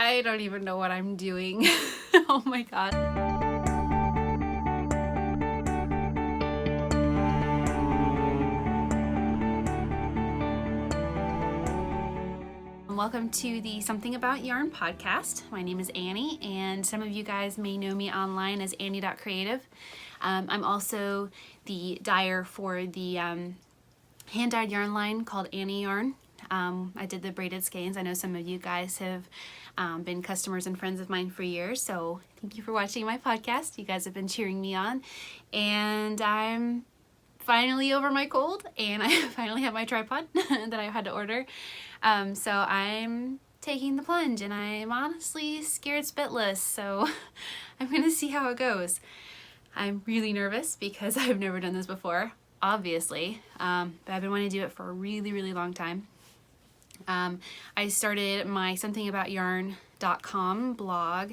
I don't even know what I'm doing. Oh my God. Welcome to the Something About Yarn podcast. My name is Annie, and some of you guys may know me online as Annie.creative. I'm also the dyer for the hand-dyed yarn line called Annie Yarn. I did the braided skeins. I know some of you guys have been customers and friends of mine for years, so thank you for watching my podcast. You guys have been cheering me on, and I'm finally over my cold, and I finally have my tripod that I had to order. So I'm taking the plunge, and I'm honestly scared spitless, so I'm gonna see how it goes. I'm really nervous because I've never done this before, obviously, but I've been wanting to do it for a really long time. I started my somethingaboutYarn.com blog,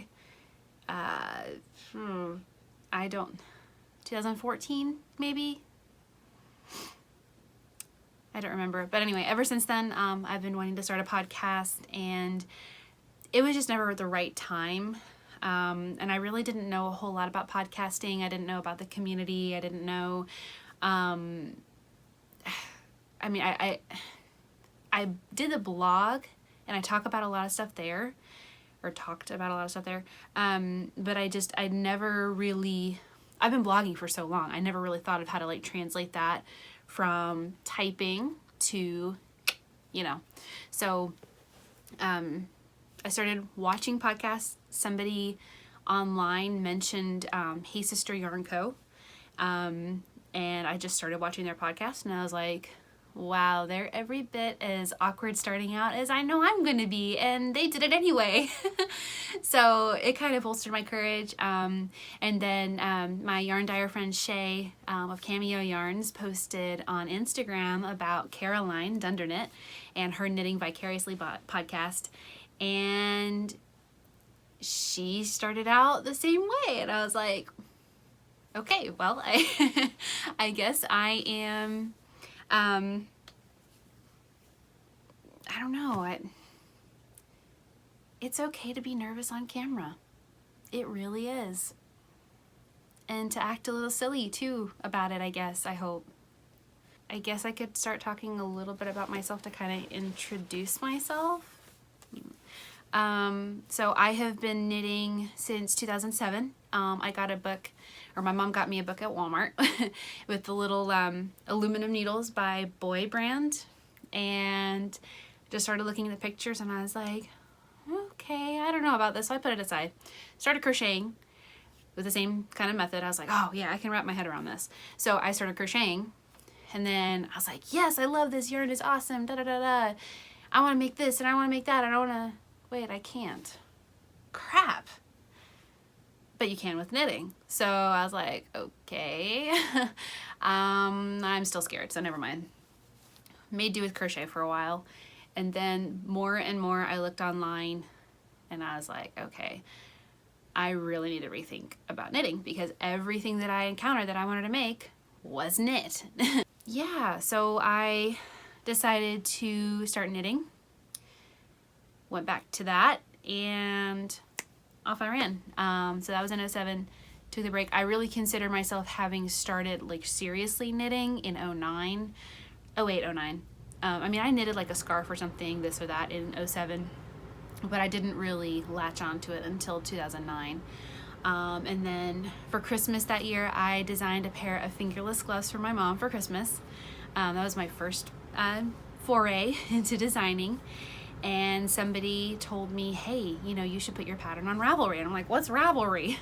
2014 maybe? I don't remember. But anyway, ever since then, I've been wanting to start a podcast, and it was just never the right time. And I really didn't know a whole lot about podcasting. I didn't know about the community. I didn't know, I did the blog, and I talked about a lot of stuff there. But I never really, I've been blogging for so long, I never really thought of how to like translate that from typing to, so I started watching podcasts. Somebody online mentioned Hey Sister Yarn Co. And I just started watching their podcast, and I was like, wow, they're every bit as awkward starting out as I know I'm going to be, and they did it anyway. So it kind of bolstered my courage. And then my yarn dyer friend Shay of Cameo Yarns posted on Instagram about Caroline Dundernit and her Knitting Vicariously podcast, and she started out the same way, and I was like, okay, well, I guess I am, I don't know, it's okay to be nervous on camera. It really is. And to act a little silly too about it, I guess, I hope. I guess I could start talking a little bit about myself to kind of introduce myself. So I have been knitting since 2007. I got a book, or my mom got me a book at Walmart with the little aluminum needles by Boy brand, and just started looking at the pictures, and I was like, okay, I don't know about this, so I put it aside. Started crocheting with the same kind of method. I was like, oh yeah, I can wrap my head around this. So I started crocheting, and then I was like, yes, I love this yarn, is awesome, da da da da. I want to make this, and I want to make that, and I want to, wait, I can't. Crap. But you can with knitting. So I was like, okay. I'm still scared, so never mind. Made do with crochet for a while. And then more and more I looked online, and I was like, okay, I really need to rethink about knitting, because everything that I encountered that I wanted to make was knit. Yeah, so I decided to start knitting. Went back to that, and off I ran. So that was in 2007, took the break. I really consider myself having started like seriously knitting in 2009. I mean, I knitted like a scarf or something, this or that, in 2007, but I didn't really latch onto it until 2009. And then for Christmas that year, I designed a pair of fingerless gloves for my mom for Christmas. That was my first foray into designing. And somebody told me, hey, you should put your pattern on Ravelry. And I'm like, what's Ravelry?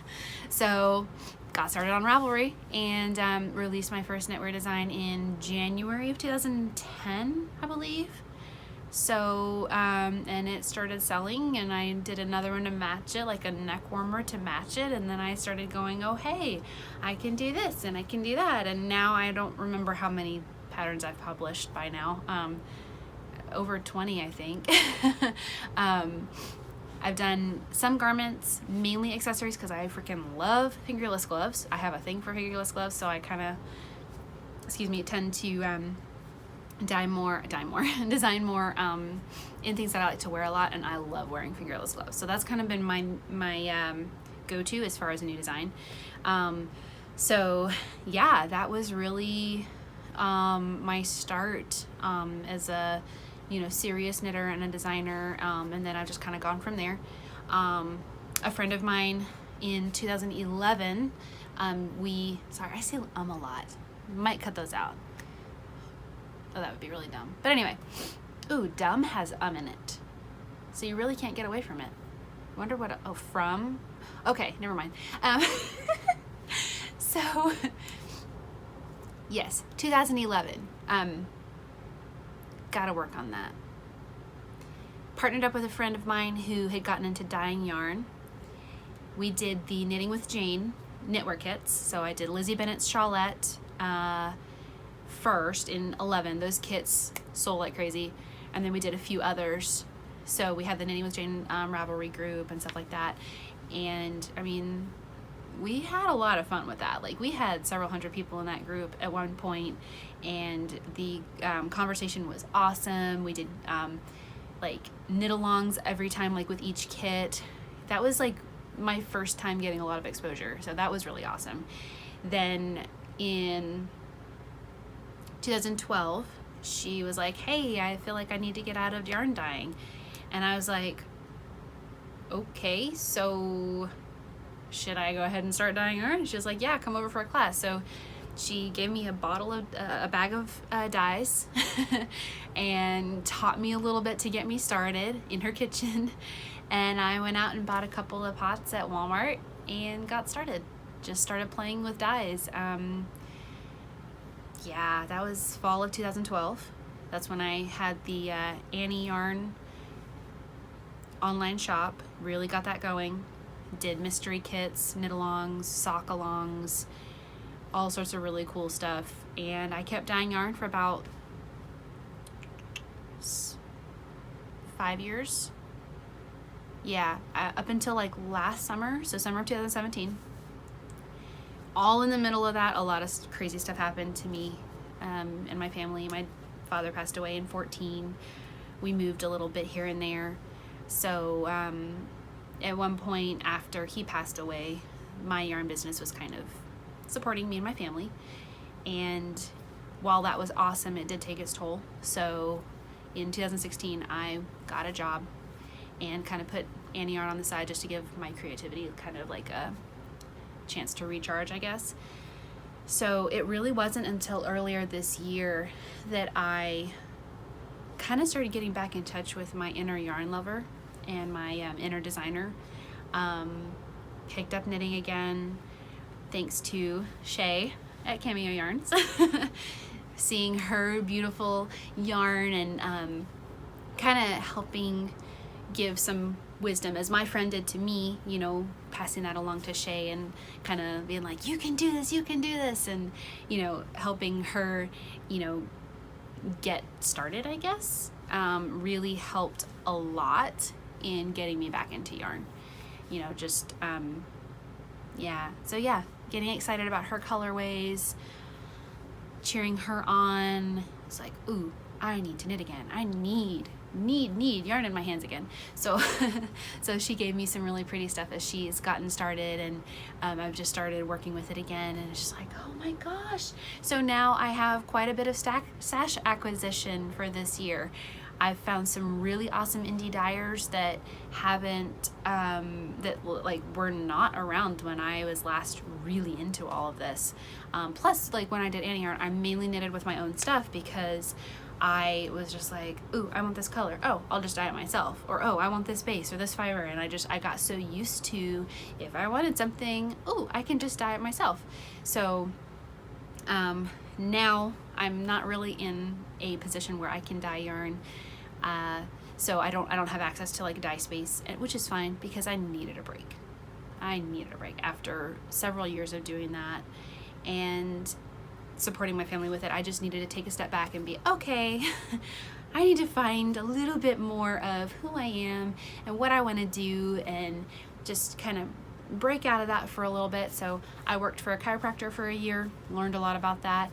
So got started on Ravelry, and released my first knitwear design in January of 2010, I believe. So, and it started selling, and I did another one to match it, like a neck warmer to match it. And then I started going, oh, hey, I can do this and I can do that. And now I don't remember how many patterns I've published by now. Over 20, I think. I've done some garments, mainly accessories, because I freaking love fingerless gloves. I have a thing for fingerless gloves, so I kind of, tend to design more in things that I like to wear a lot, and I love wearing fingerless gloves. So that's kind of been my go-to as far as a new design. So yeah, that was really my start as a serious knitter and a designer, and then I've just kind of gone from there. A friend of mine in 2011, sorry, I say a lot. Might cut those out. Oh, that would be really dumb. But anyway, ooh, dumb has in it. So you really can't get away from it. I wonder what, from? Okay, never mind. So, yes, 2011. Gotta work on that. Partnered up with a friend of mine who had gotten into dyeing yarn. We did the Knitting with Jane knitwear kits. So I did Lizzie Bennett's Shawlette first in 11. Those kits sold like crazy. And then we did a few others. So we had the Knitting with Jane Ravelry group and stuff like that. And I mean, we had a lot of fun with that. Like, we had several hundred people in that group at one point, and the conversation was awesome. We did like knit-alongs every time, like with each kit. That was like my first time getting a lot of exposure, so that was really awesome. Then in 2012, she was like, hey, I feel like I need to get out of yarn dyeing. And I was like, okay, so should I go ahead and start dyeing yarn? And she was like, yeah, come over for a class. So she gave me a bag of dyes and taught me a little bit to get me started in her kitchen. And I went out and bought a couple of pots at Walmart and got started. Just started playing with dyes. Yeah, that was fall of 2012. That's when I had the Annie Yarn online shop. Really got that going. Did mystery kits, knit-alongs, sock-alongs, all sorts of really cool stuff. And I kept dyeing yarn for about 5 years. Yeah, up until like last summer, so summer of 2017. All in the middle of that, a lot of crazy stuff happened to me and my family. My father passed away in 2014. We moved a little bit here and there. So at one point after he passed away, my yarn business was kind of supporting me and my family. And while that was awesome, it did take its toll. So in 2016, I got a job and kind of put Annie Yarn on the side just to give my creativity kind of like a chance to recharge, I guess. So it really wasn't until earlier this year that I kind of started getting back in touch with my inner yarn lover and my inner designer. Picked up knitting again thanks to Shay at Cameo Yarns. Seeing her beautiful yarn and kind of helping give some wisdom, as my friend did to me, you know, passing that along to Shay and kind of being like, you can do this, and, you know, helping her, you know, get started, I guess, really helped a lot in getting me back into yarn. You know, just, yeah. So yeah, getting excited about her colorways, cheering her on. It's like, ooh, I need to knit again. I need yarn in my hands again. So so she gave me some really pretty stuff as she's gotten started, and I've just started working with it again, and it's just like, oh my gosh. So now I have quite a bit of sash acquisition for this year. I've found some really awesome indie dyers that haven't that like were not around when I was last really into all of this. Plus, like when I did Annie Yarn, I mainly knitted with my own stuff because I was just like, ooh, I want this color. Oh, I'll just dye it myself. Or, oh, I want this base or this fiber. And I got so used to, if I wanted something, ooh, I can just dye it myself. So now I'm not really in a position where I can dye yarn. So I don't have access to like dye space, which is fine because I needed a break. I needed a break after several years of doing that and supporting my family with it. I just needed to take a step back and be, okay, I need to find a little bit more of who I am and what I want to do, and just kind of break out of that for a little bit. So I worked for a chiropractor for a year, learned a lot about that,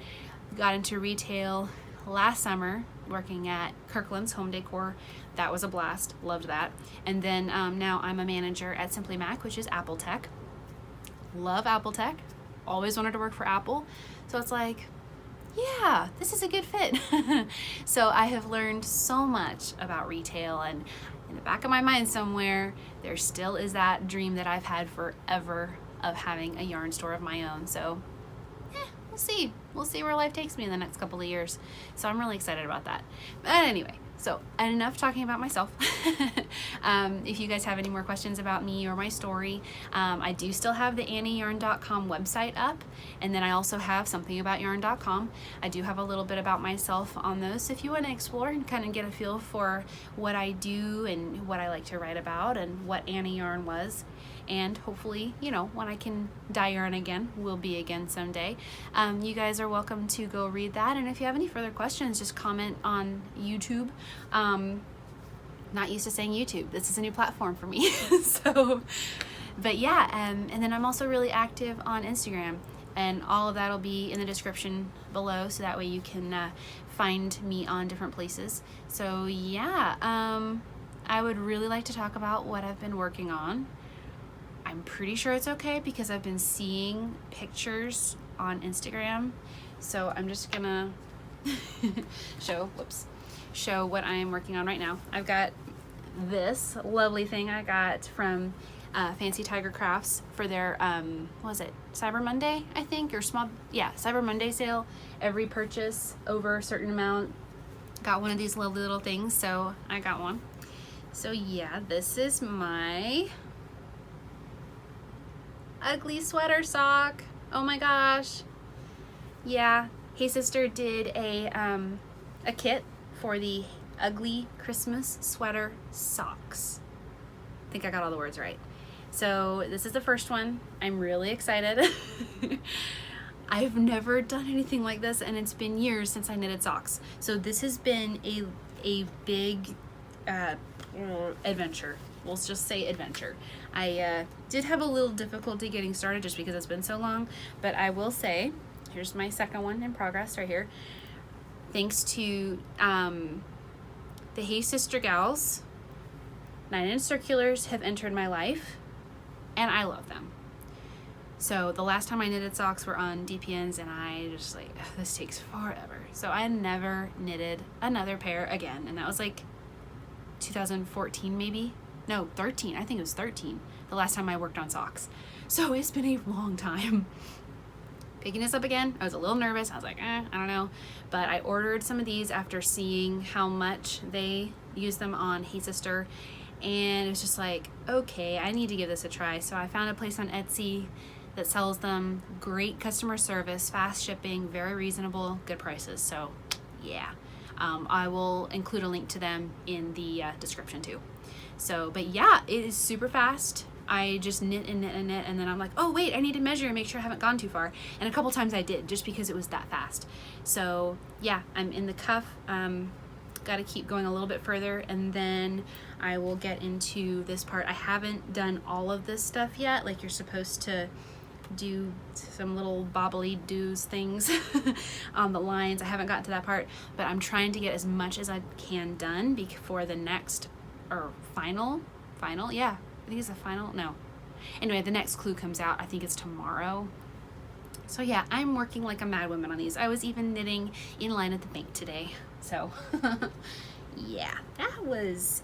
got into retail, last summer working at Kirkland's Home Decor. That was a blast. Loved that. And then now I'm a manager at Simply Mac, which is Apple Tech. Love Apple Tech. Always wanted to work for Apple. So it's like, yeah, this is a good fit. So I have learned so much about retail, and in the back of my mind somewhere, there still is that dream that I've had forever of having a yarn store of my own. So we'll see. We'll see where life takes me in the next couple of years. So I'm really excited about that. But anyway, so enough talking about myself. If you guys have any more questions about me or my story, I do still have the AnnieYarn.com website up, and then I also have somethingaboutYarn.com. I do have a little bit about myself on those, so if you want to explore and kind of get a feel for what I do and what I like to write about and what Annie Yarn was. And hopefully, you know, when I can dye yarn again, will be again someday. You guys are welcome to go read that. And if you have any further questions, just comment on YouTube. Not used to saying YouTube. This is a new platform for me. So, but yeah, and then I'm also really active on Instagram. And all of that will be in the description below, so that way you can find me on different places. So yeah, I would really like to talk about what I've been working on. I'm pretty sure it's okay because I've been seeing pictures on Instagram. So I'm just gonna show what I'm working on right now. I've got this lovely thing I got from Fancy Tiger Crafts for their, what was it, Cyber Monday, I think, or Cyber Monday sale. Every purchase over a certain amount got one of these lovely little things, so I got one. So yeah, this is my ugly sweater sock. Oh my gosh. Yeah, Hey Sister did a kit for the ugly Christmas sweater socks. I think I got all the words right. So this is the first one. I'm really excited. I've never done anything like this, and it's been years since I knitted socks. So this has been a big adventure. We'll just say adventure. I did have a little difficulty getting started just because it's been so long, but I will say, here's my second one in progress right here. Thanks to the Hey Sister gals, 9-inch circulars have entered my life, and I love them. So the last time I knitted socks were on DPNs, and I just like, this takes forever. So I never knitted another pair again, and that was like 2014 maybe? No, 13. I think it was 13, the last time I worked on socks. So it's been a long time. Picking this up again, I was a little nervous. I was like, I don't know. But I ordered some of these after seeing how much they use them on Hey Sister. And it was just like, okay, I need to give this a try. So I found a place on Etsy that sells them. Great customer service, fast shipping, very reasonable, good prices. So yeah, I will include a link to them in the description too. So, but yeah, it is super fast. I just knit and knit and knit, and then I'm like, oh wait, I need to measure and make sure I haven't gone too far. And a couple times I did, just because it was that fast. So yeah, I'm in the cuff. Got to keep going a little bit further, and then I will get into this part. I haven't done all of this stuff yet. Like, you're supposed to do some little bobbly doos things on the lines. I haven't gotten to that part, but I'm trying to get as much as I can done before the next, or final, yeah, I think it's the final, no. Anyway, the next clue comes out, I think it's tomorrow. So yeah, I'm working like a mad woman on these. I was even knitting in line at the bank today. So yeah, that was,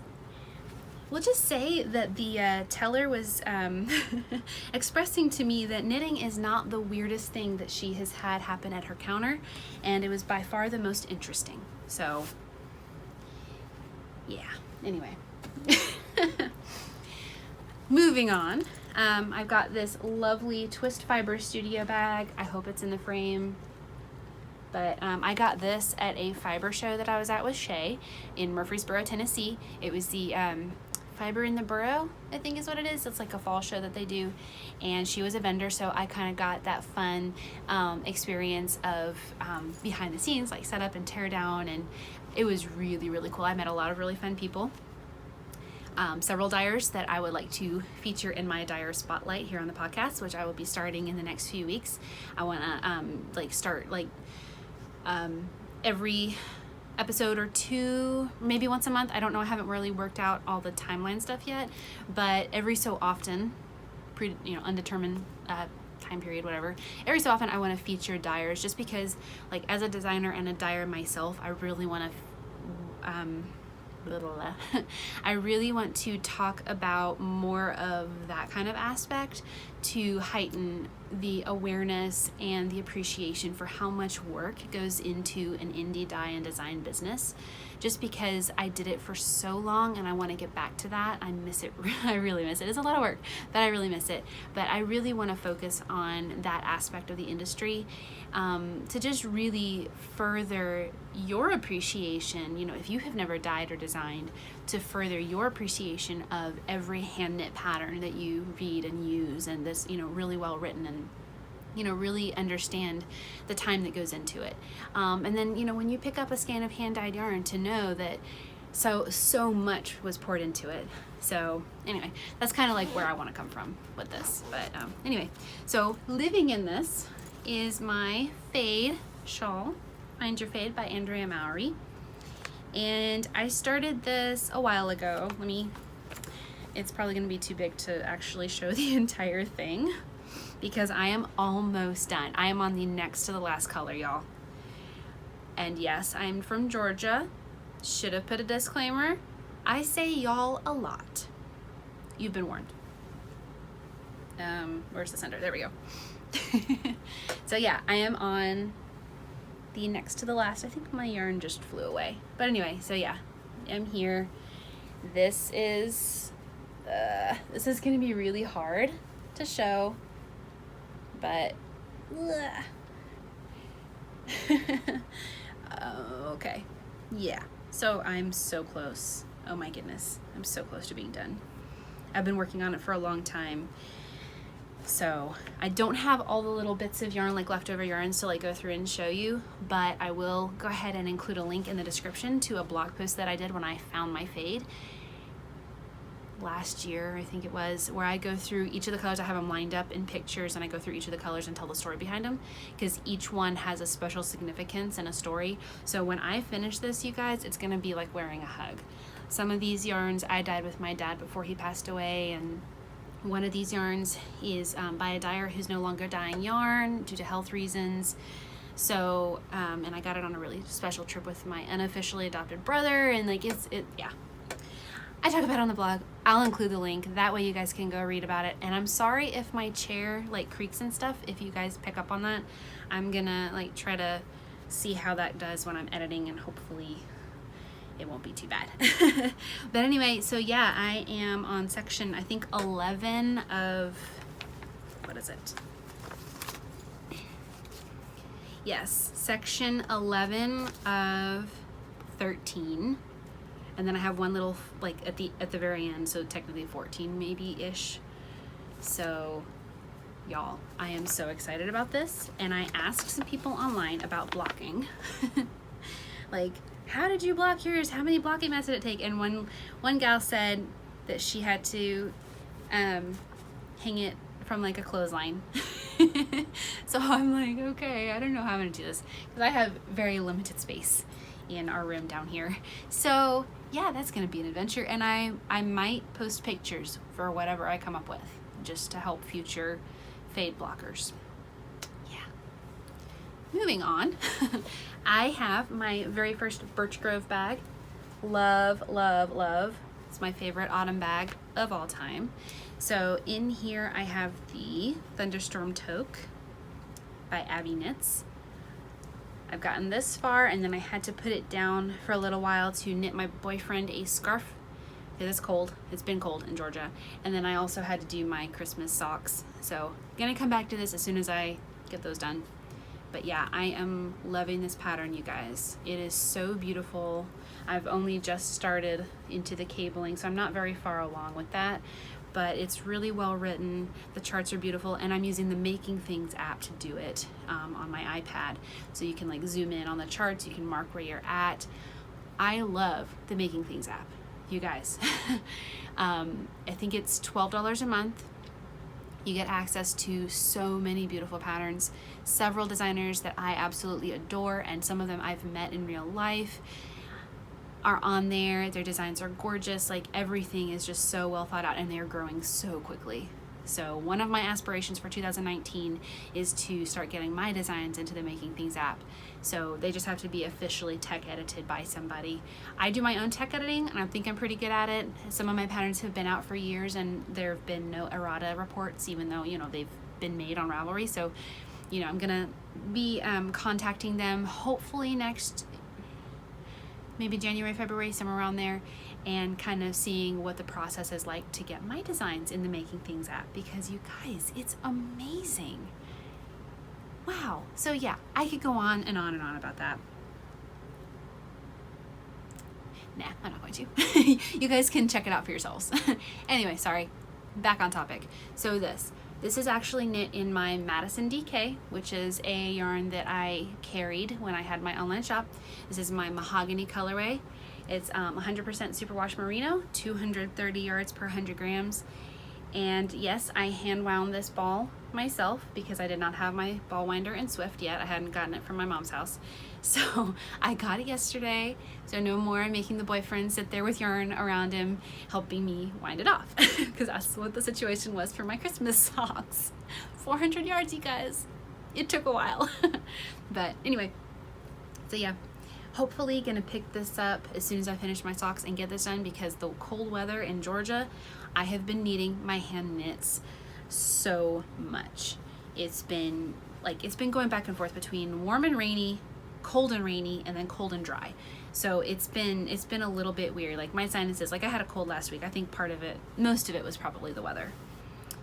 we'll just say that the teller was expressing to me that knitting is not the weirdest thing that she has had happen at her counter, and it was by far the most interesting. So yeah, anyway. Moving on, I've got this lovely twist fiber studio bag. I hope it's in the frame. But I got this at a fiber show that I was at with Shay in Murfreesboro, Tennessee. It was the Fiber in the Burrow, I think is what it is. It's like a fall show that they do. And she was a vendor, so I kind of got that fun experience of behind the scenes, like set up and tear down. And it was really, really cool. I met a lot of really fun people. Several dyers that I would like to feature in my dyer spotlight here on the podcast, which I will be starting in the next few weeks. I want to start every episode or two, maybe once a month. I don't know. I haven't really worked out all the timeline stuff yet, but every so often, undetermined time period, whatever. Every so often I want to feature dyers, just because, like, as a designer and a dyer myself, I really want to I really want to talk about more of that kind of aspect to heighten the awareness and the appreciation for how much work goes into an indie dye and design business. Just because I did it for so long and I want to get back to that. I miss it. I really miss it. It's a lot of work, but I really miss it. But I really want to focus on that aspect of the industry, to just really further your appreciation. If you have never dyed or designed, to further your appreciation of every hand knit pattern that you read and use, and this, really well written, and really understand the time that goes into it. And then, when you pick up a skein of hand-dyed yarn, to know that so much was poured into it. So anyway, that's kind of like where I want to come from with this. But anyway, so living in this is my Fade shawl, Find Your Fade by Andrea Mowry. And I started this a while ago. It's probably going to be too big to actually show the entire thing, because I am almost done. I am on the next to the last color, y'all. And yes, I'm from Georgia. Should have put a disclaimer. I say y'all a lot. You've been warned. Where's the center? There we go. So yeah, I am on the next to the last. I think my yarn just flew away. But anyway, so yeah, I'm here. This is gonna be really hard to show, but okay, yeah. So I'm so close. Oh my goodness, I'm so close to being done. I've been working on it for a long time. So I don't have all the little bits of yarn, like leftover yarns, to go through and show you, but I will go ahead and include a link in the description to a blog post that I did when I found my fade last year, I think it was, where I go through each of the colors. I have them lined up in pictures, and I go through each of the colors and tell the story behind them, because each one has a special significance and a story. So when I finish this, you guys, it's gonna be like wearing a hug. Some of these yarns I dyed with my dad before he passed away, and one of these yarns is by a dyer who's no longer dyeing yarn due to health reasons. So, and I got it on a really special trip with my unofficially adopted brother, and yeah. I talk about it on the blog. I'll include the link. That way you guys can go read about it. And I'm sorry if my chair creaks and stuff, if you guys pick up on that. I'm gonna try to see how that does when I'm editing, and hopefully it won't be too bad. But anyway, so yeah, I am on section, I think 11 of, what is it? Yes, section 11 of 13. And then I have one little, at the very end, so technically 14 maybe-ish. So, y'all, I am so excited about this. And I asked some people online about blocking. How did you block yours? How many blocking mats did it take? And one gal said that she had to hang it from a clothesline. So I'm like, okay, I don't know how I'm gonna do this, because I have very limited space in our room down here. So yeah, that's gonna be an adventure, and I might post pictures for whatever I come up with, just to help future fade blockers. Yeah. Moving on. I have my very first Birchgrove bag. Love, love, love. It's my favorite autumn bag of all time. So in here I have the Thunderstorm Toque by Abby Knits. I've gotten this far, and then I had to put it down for a little while to knit my boyfriend a scarf. It's cold. It's been cold in Georgia. And then I also had to do my Christmas socks. So I'm gonna come back to this as soon as I get those done. But yeah, I am loving this pattern, you guys. It is so beautiful. I've only just started into the cabling, so I'm not very far along with that, but it's really well written. The charts are beautiful, and I'm using the Making Things app to do it on my iPad. So you can zoom in on the charts, you can mark where you're at. I love the Making Things app, you guys. I think it's $12 a month You get access to so many beautiful patterns, several designers that I absolutely adore, and some of them I've met in real life are on there. Their designs are gorgeous. Like, everything is just so well thought out, and they're growing so quickly. So one of my aspirations for 2019 is to start getting my designs into the Making Things app. So they just have to be officially tech edited by somebody. I do my own tech editing, and I think I'm pretty good at it. Some of my patterns have been out for years, and there have been no errata reports, even though, you know, they've been made on Ravelry. So, you know, I'm gonna be contacting them hopefully next, maybe January, February, somewhere around there, and kind of seeing what the process is like to get my designs in the Making Things app, because you guys, it's amazing. Wow. So yeah, I could go on and on and on about that. Nah, I'm not going to. You guys can check it out for yourselves. Anyway, sorry, back on topic. So this is actually knit in my Madison DK, which is a yarn that I carried when I had my online shop. This is my mahogany colorway. It's 100% superwash merino, 230 yards per 100 grams. And yes, I hand wound this ball myself because I did not have my ball winder in Swift yet. I hadn't gotten it from my mom's house. So I got it yesterday. So no more making the boyfriend sit there with yarn around him, helping me wind it off. Because that's what the situation was for my Christmas socks. 400 yards, you guys. It took a while. But anyway, so yeah. Hopefully gonna pick this up as soon as I finish my socks and get this done, because the cold weather in Georgia, I have been needing my hand knits so much. It's been going back and forth between warm and rainy, cold and rainy, and then cold and dry. So it's been a little bit weird. Like, my sinuses, like, I had a cold last week. I think most of it was probably the weather.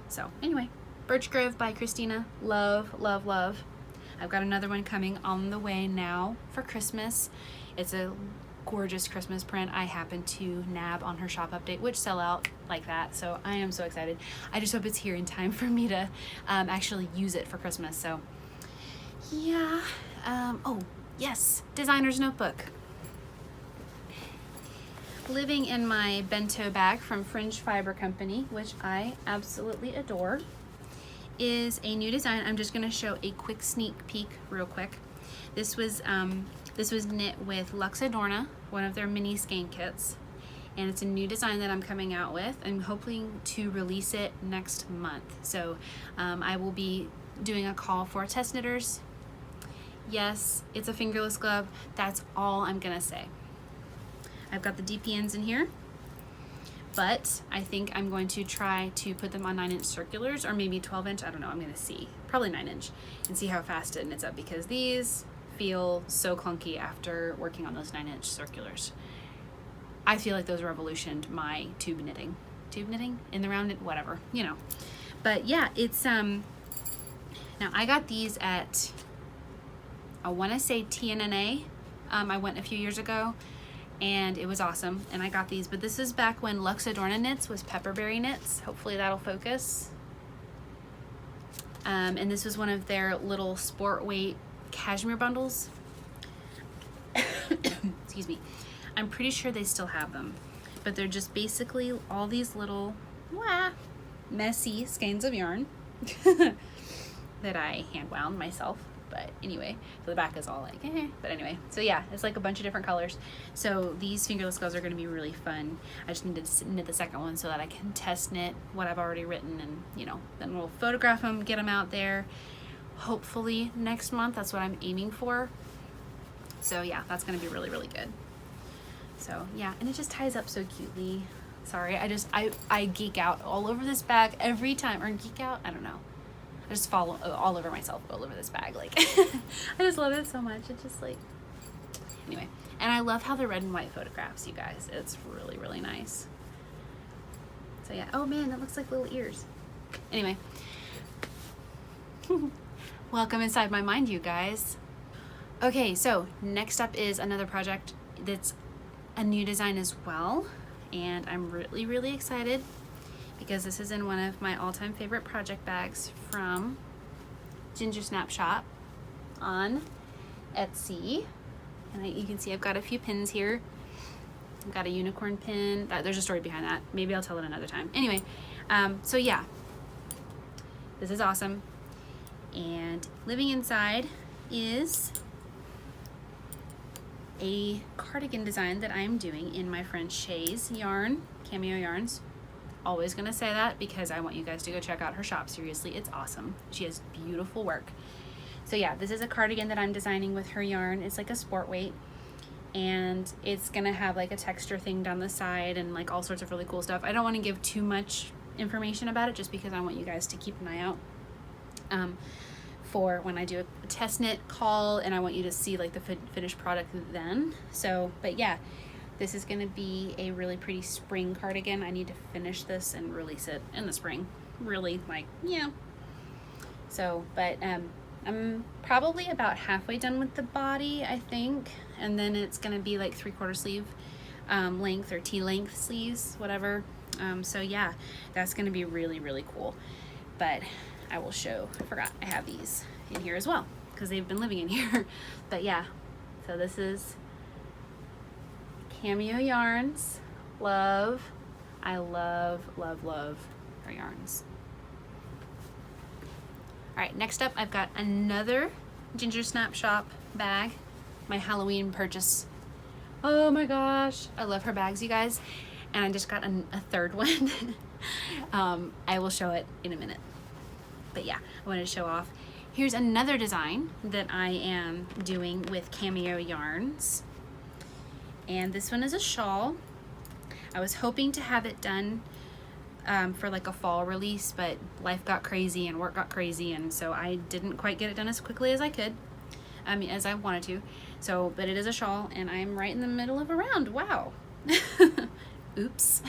So anyway, Birchgrove by Christina. Love, love, love. I've got another one coming on the way now for Christmas. It's a gorgeous Christmas print I happened to nab on her shop update, which sell out like that. So I am so excited. I just hope it's here in time for me to actually use it for Christmas. So yeah. Oh yes, designer's notebook. Living in my bento bag from Fringe Fiber Company, which I absolutely adore, is a new design. I'm just going to show a quick sneak peek real quick. This was knit with Luxadorna, one of their mini skein kits, and it's a new design that I'm coming out with. I'm hoping to release it next month. So I will be doing a call for test knitters. Yes, it's a fingerless glove. That's all I'm gonna say. I've got the DPNs in here, but I think I'm going to try to put them on 9-inch circulars, or maybe 12-inch. I don't know. I'm gonna see. Probably 9-inch, and see how fast it knits up, because these feel so clunky after working on those 9-inch circulars. I feel like those revolutioned my tube knitting in the round, whatever, you know. But yeah, it's now I got these at, I want to say TNNA. I went a few years ago, and it was awesome, and I got these. But this is back when Luxadorna Knits was Pepperberry Knits. Hopefully that'll focus. And this was one of their little sport weight cashmere bundles. Excuse me. I'm pretty sure they still have them, but they're just basically all these little messy skeins of yarn that I hand wound myself. But anyway, so the back is all like, but anyway, so yeah, it's like a bunch of different colors. So these fingerless gloves are going to be really fun. I just need to knit the second one so that I can test knit what I've already written, and you know, then we'll photograph them, get them out there. Hopefully next month. That's what I'm aiming for. So yeah, that's going to be really, really good. So yeah, and it just ties up so cutely. Sorry, I geek out all over this bag every time, or geek out, I don't know. I just fall all over myself, all over this bag. Like, I just love it so much. It's just like, anyway. And I love how the red and white photographs, you guys. It's really, really nice. So yeah, oh man, that looks like little ears. Anyway. Welcome inside my mind, you guys. Okay, so next up is another project that's a new design as well. And I'm really, really excited, because this is in one of my all-time favorite project bags from Ginger Snap Shop on Etsy. And you can see I've got a few pins here. I've got a unicorn pin. There's a story behind that. Maybe I'll tell it another time. Anyway, so yeah. this is awesome. And living inside is a cardigan design that I'm doing in my friend Shay's yarn, Cameo Yarns. Always gonna say that because I want you guys to go check out her shop. Seriously, it's awesome. She has beautiful work. So yeah, this is a cardigan that I'm designing with her yarn. It's like a sport weight, and it's gonna have like a texture thing down the side and like all sorts of really cool stuff. I don't want to give too much information about it just because I want you guys to keep an eye out for when I do a test knit call, and I want you to see like the finished product then. So, but yeah, this is gonna be a really pretty spring cardigan. I need to finish this and release it in the spring. Really, like, yeah. So, but I'm probably about halfway done with the body, I think, and then it's gonna be like 3/4 sleeve length or T-length sleeves, whatever. So yeah, that's gonna be really, really cool. But I will show, I forgot I have these in here as well because they've been living in here. But yeah, so this is Cameo Yarns. I love her yarns. All right, next up I've got another Ginger Snap Shop bag, my Halloween purchase. Oh my gosh, I love her bags, you guys. And I just got a third one. I will show it in a minute. But yeah, I wanted to show off. Here's another design that I am doing with Cameo Yarns. And this one is a shawl. I was hoping to have it done for like a fall release, but life got crazy and work got crazy, and so I didn't quite get it done as quickly as I could. I mean, as I wanted to. So, but it is a shawl, and I'm right in the middle of a round. Wow. Oops.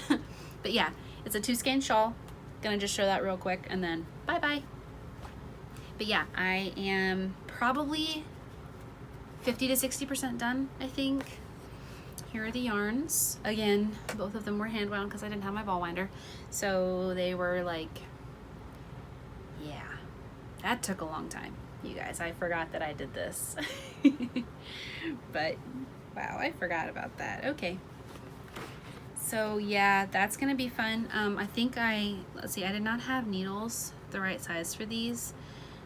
But yeah, it's a 2-skein shawl. Gonna just show that real quick, and then bye-bye. But yeah, I am probably 50 to 60% done, I think. Here are the yarns. Again, both of them were hand wound because I didn't have my ball winder. So they were like, yeah, that took a long time, you guys. I forgot that I did this. But wow, I forgot about that. Okay. So yeah, that's gonna be fun. I think let's see, I did not have needles the right size for these.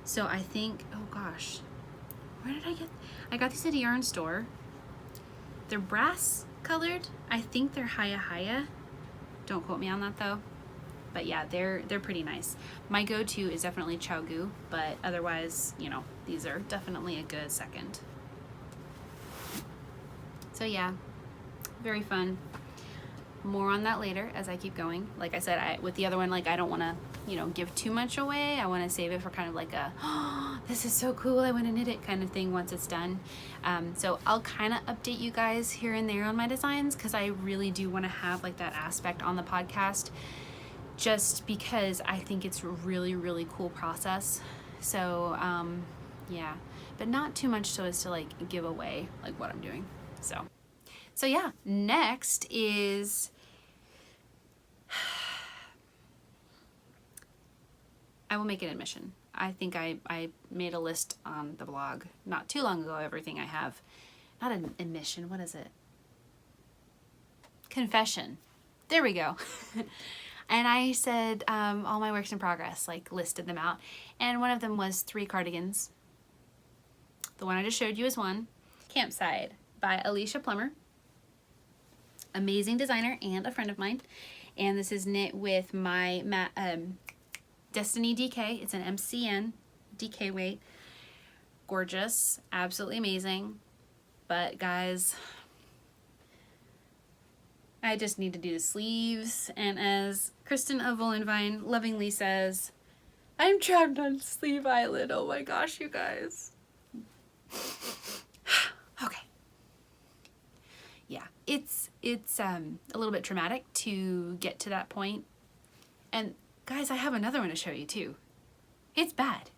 So I think, oh gosh, where did I got these at a yarn store. They're brass colored. I think they're Haya. Don't quote me on that though. But yeah, they're pretty nice. My go-to is definitely Chow-Gu, but otherwise, you know, these are definitely a good second. So yeah, very fun. More on that later as I keep going. Like I said, with the other one, like I don't want to, you know, give too much away. I want to save it for kind of like a, oh, this is so cool, I want to knit it kind of thing once it's done. So I'll kind of update you guys here and there on my designs because I really do want to have like that aspect on the podcast, just because I think it's a really, really cool process. So yeah, but not too much so as to like give away like what I'm doing. So yeah, next is, I will make an admission. I think I made a list on the blog not too long ago, everything I have. Not an admission, what is it? Confession. There we go. And I said all my works in progress, like listed them out. And one of them was 3 cardigans. The one I just showed you is one. Campside by Alicia Plummer. Amazing designer and a friend of mine. And this is knit with my Destiny DK. It's an MCN DK weight. Gorgeous, absolutely amazing. But guys, I just need to do the sleeves. And as Kristen of Volenvine lovingly says, I'm trapped on Sleeve Island. Oh my gosh, you guys. Okay. Yeah, it's a little bit traumatic to get to that point. And guys, I have another one to show you too. It's bad.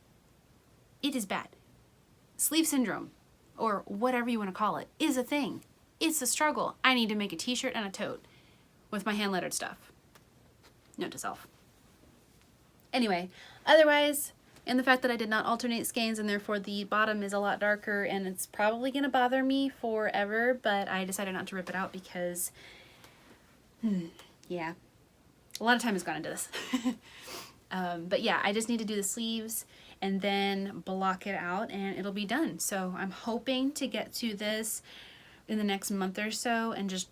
It is bad. Sleeve syndrome, or whatever you want to call it, is a thing. It's a struggle. I need to make a t-shirt and a tote with my hand lettered stuff. Note to self. Anyway, otherwise, and the fact that I did not alternate skeins and therefore the bottom is a lot darker and it's probably going to bother me forever, but I decided not to rip it out because, yeah, a lot of time has gone into this. But yeah, I just need to do the sleeves and then block it out and it'll be done. So I'm hoping to get to this in the next month or so and just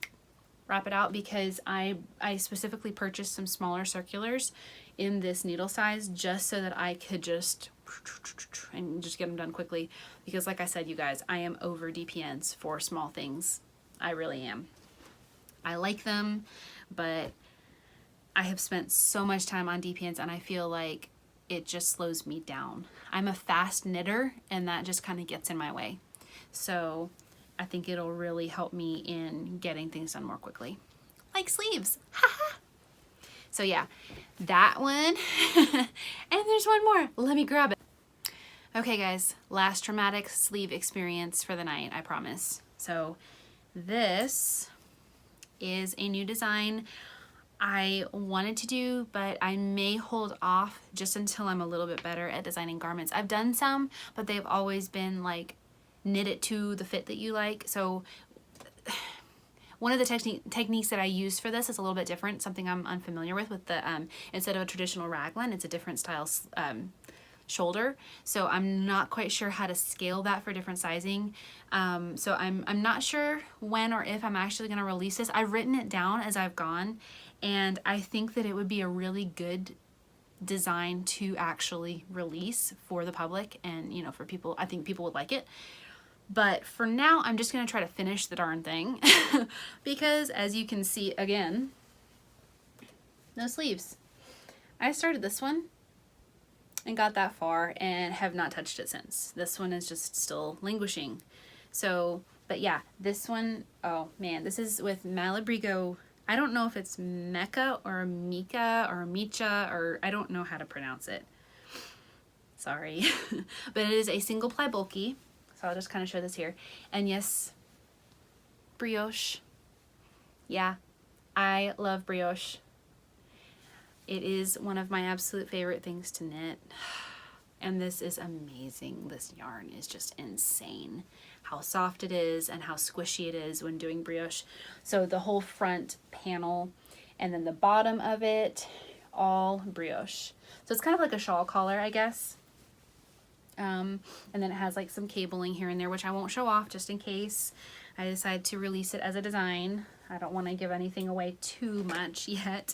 wrap it out, because I specifically purchased some smaller circulars in this needle size just so that I could just get them done quickly, because like I said, you guys, I am over DPNs for small things. I really am. I like them, but I have spent so much time on DPNs and I feel like it just slows me down. I'm a fast knitter and that just kind of gets in my way. So I think it'll really help me in getting things done more quickly. Like sleeves. So yeah, that one. And there's one more. Let me grab it. Okay guys, last traumatic sleeve experience for the night, I promise. So this is a new design I wanted to do, but I may hold off just until I'm a little bit better at designing garments. I've done some, but they've always been like knit it to the fit that you like. So one of the techniques that I use for this is a little bit different, something I'm unfamiliar with the, instead of a traditional raglan, it's a different style shoulder. So I'm not quite sure how to scale that for different sizing. So I'm not sure when or if I'm actually gonna release this. I've written it down as I've gone, and I think that it would be a really good design to actually release for the public and, you know, for people. I think people would like it. But for now, I'm just gonna try to finish the darn thing because as you can see, again, no sleeves. I started this one and got that far and have not touched it since. This one is just still languishing. So, but yeah, this one, oh man, this is with Malabrigo. I don't know if it's Mecca or Mika or Micha, or I don't know how to pronounce it. Sorry. But it is a single ply bulky. So I'll just kind of show this here. And yes, brioche. Yeah, I love brioche. It is one of my absolute favorite things to knit. And this is amazing. This yarn is just insane. How soft it is and how squishy it is when doing brioche. So the whole front panel and then the bottom of it, all brioche. So it's kind of like a shawl collar, I guess. And then it has like some cabling here and there, which I won't show off just in case I decide to release it as a design. I don't want to give anything away too much yet.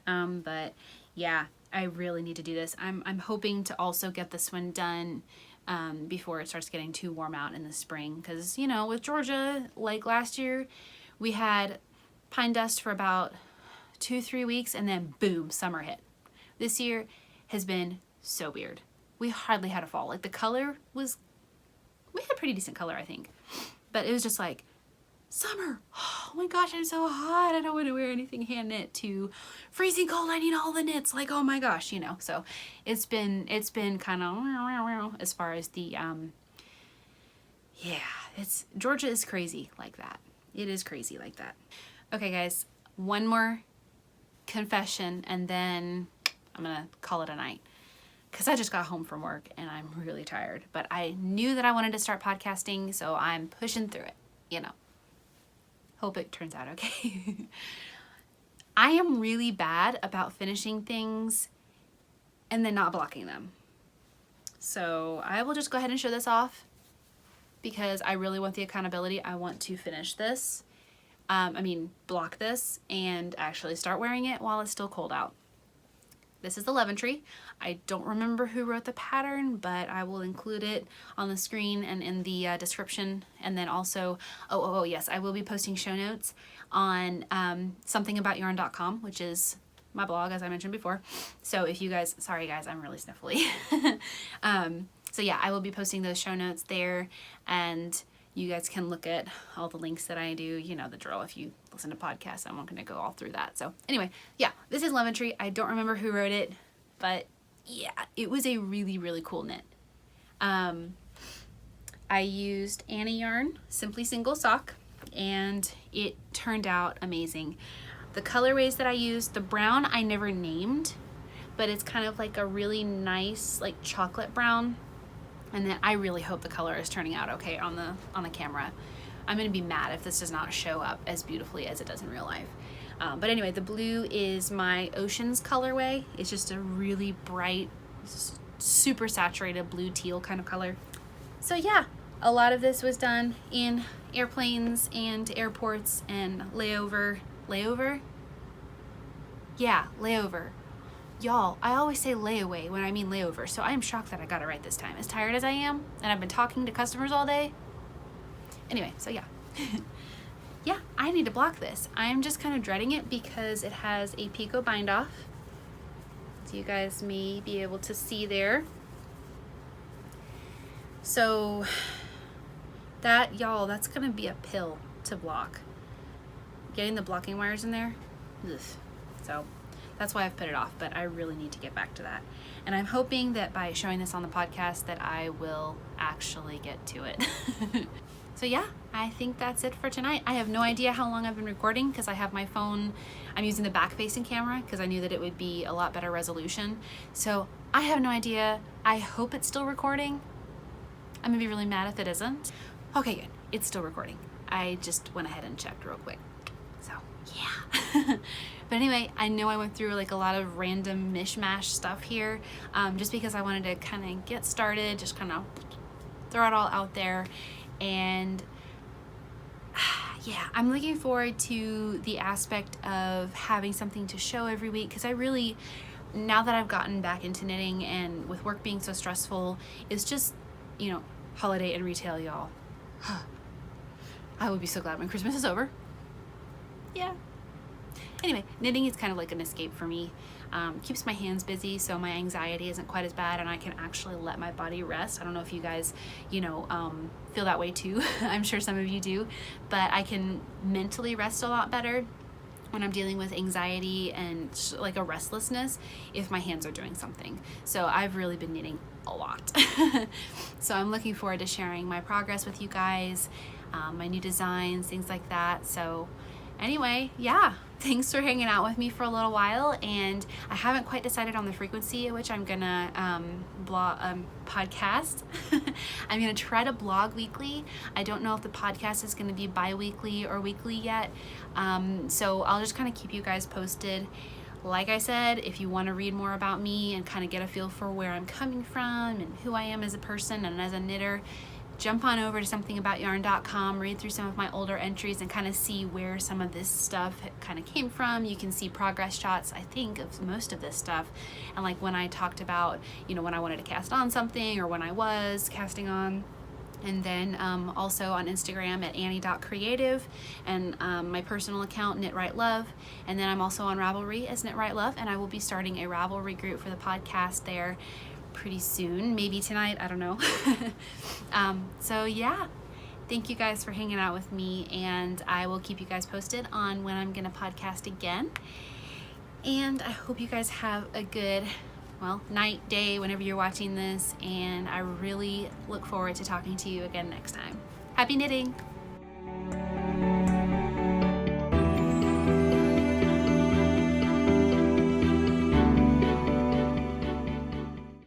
But yeah, I really need to do this. I'm hoping to also get this one done before it starts getting too warm out in the spring, because you know, with Georgia, like last year, we had pine dust for about 2-3 weeks and then boom, summer hit. This year has been so weird. We hardly had a fall. Like the color was, we had pretty decent color, I think, but it was just like summer. Oh my gosh, I'm so hot. I don't want to wear anything hand knit, to freezing cold. I need all the knits. Like, oh my gosh, you know. So it's been kind of as far as the yeah, Georgia is crazy like that. It is crazy like that. Okay, guys, one more confession and then I'm gonna call it a night, because I just got home from work and I'm really tired. But I knew that I wanted to start podcasting, so I'm pushing through it, you know. Hope it turns out okay. I am really bad about finishing things and then not blocking them. So I will just go ahead and show this off because I really want the accountability. I want to finish this. Block this and actually start wearing it while it's still cold out. This is the Levantry. I don't remember who wrote the pattern, but I will include it on the screen and in the description. And then also, oh yes, I will be posting show notes on somethingaboutYarn.com, which is my blog, as I mentioned before. So if you guys, sorry guys, I'm really sniffly. So yeah, I will be posting those show notes there, and you guys can look at all the links that I do. You know the drill. If you listen to podcasts, I'm not going to go all through that. So anyway, yeah, this is Levantry. I don't remember who wrote it, but yeah, it was a really, really cool knit. I used Annie yarn, Simply Single Sock, and it turned out amazing. The colorways that I used, the brown I never named, but it's kind of like a really nice like chocolate brown. And then I really hope the color is turning out okay on the camera. I'm gonna be mad if this does not show up as beautifully as it does in real life. But anyway, the blue is my Oceans colorway. It's just a really bright, super saturated blue teal kind of color. So yeah, a lot of this was done in airplanes and airports and layover. Yeah, layover. Y'all, I always say layaway when I mean layover, so I am shocked that I got it right this time. As tired as I am, and I've been talking to customers all day. Anyway, so yeah. Yeah, I need to block this. I'm just kind of dreading it because it has a picot bind off. So you guys may be able to see there. So that, y'all, that's gonna be a pill to block. Getting the blocking wires in there, ugh. So that's why I've put it off, but I really need to get back to that. And I'm hoping that by showing this on the podcast that I will actually get to it. So yeah, I think that's it for tonight. I have no idea how long I've been recording because I have my phone, I'm using the back-facing camera because I knew that it would be a lot better resolution. So I have no idea. I hope it's still recording. I'm gonna be really mad if it isn't. Okay, good, it's still recording. I just went ahead and checked real quick. So yeah. But anyway, I know I went through like a lot of random mishmash stuff here, just because I wanted to kind of get started, just kind of throw it all out there. And yeah, I'm looking forward to the aspect of having something to show every week, because I really, now that I've gotten back into knitting and with work being so stressful, it's just, you know, holiday and retail, y'all. I would be so glad when Christmas is over. Yeah. Anyway, knitting is kind of like an escape for me. Keeps my hands busy, so my anxiety isn't quite as bad, and I can actually let my body rest. I don't know if you guys, you know, feel that way too. I'm sure some of you do, but I can mentally rest a lot better when I'm dealing with anxiety and like a restlessness if my hands are doing something. So I've really been knitting a lot. So I'm looking forward to sharing my progress with you guys, my new designs, things like that. So anyway, yeah, thanks for hanging out with me for a little while, and I haven't quite decided on the frequency at which I'm gonna podcast. I'm gonna try to blog weekly. I don't know if the podcast is gonna be bi-weekly or weekly yet, so I'll just kind of keep you guys posted. Like I said, if you want to read more about me and kind of get a feel for where I'm coming from and who I am as a person and as a knitter, jump on over to somethingaboutYarn.com, read through some of my older entries and kind of see where some of this stuff kind of came from. You can see progress shots, I think, of most of this stuff. And like when I talked about, you know, when I wanted to cast on something or when I was casting on. And then also on Instagram at Annie.creative, and my personal account, Knit Right Love. And then I'm also on Ravelry as Knit Right Love, and I will be starting a Ravelry group for the podcast there pretty soon, maybe tonight, I don't know. So yeah, thank you guys for hanging out with me, and I will keep you guys posted on when I'm gonna podcast again. And I hope you guys have a good, well, night, day, whenever you're watching this, and I really look forward to talking to you again next time. Happy knitting!